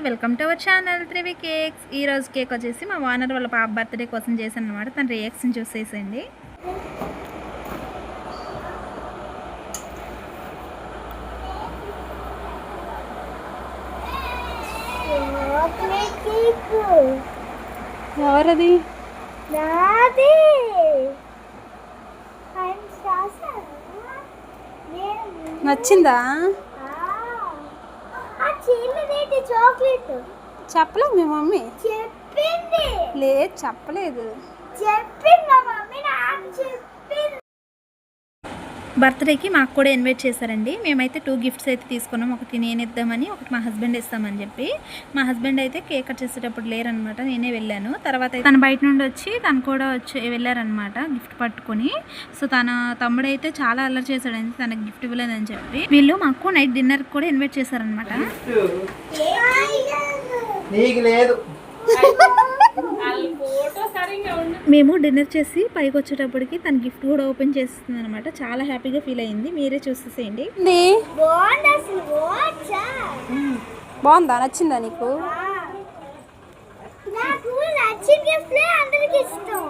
Welcome to our channel త్రివి cakes. ఈరోజు cake వచ్చేసి మా ఓనర్ వాళ్ళ పాప బర్త్డే కోసం చేశాను అనమాట. తన రియాక్షన్ చూసేసండి. ఎవరది? నచ్చిందా? చెప్పలేదు మీ మమ్మీ? చెప్పింది. లేదు చెప్పలేదు. బర్త్డేకి మాకు కూడా ఇన్వైట్ చేశారండి. మేమైతే 2 గిఫ్ట్స్ అయితే తీసుకున్నాం. ఒకటి నేను ఇద్దామని, ఒకటి మా హస్బెండ్ ఇస్తామని చెప్పి. మా హస్బెండ్ అయితే కేక్ కట్ చేసేటప్పుడు లేరనమాట, నేనే వెళ్ళాను. తర్వాత తన బయట నుండి వచ్చి తను కూడా వెళ్ళారనమాట గిఫ్ట్ పట్టుకొని. సో తన తమ్ముడు అయితే చాలా అల్లరి చేశాడని తనకు గిఫ్ట్ ఇవ్వలేదని చెప్పి వీళ్ళు మాకు నైట్ డిన్నర్ కూడా ఇన్వైట్ చేశారనమాట. మేము డిన్నర్ చేసి పైకి వచ్చేటప్పటికి తన గిఫ్ట్ కూడా ఓపెన్ చేస్తుంది అనమాట. చాలా హ్యాపీగా ఫీల్ అయింది. మీరే చూసేసేయండి. బాగుందా? నచ్చిందా నీకు? నాకు నచ్చిన గిఫ్ట్ అందరికి ఇష్టం.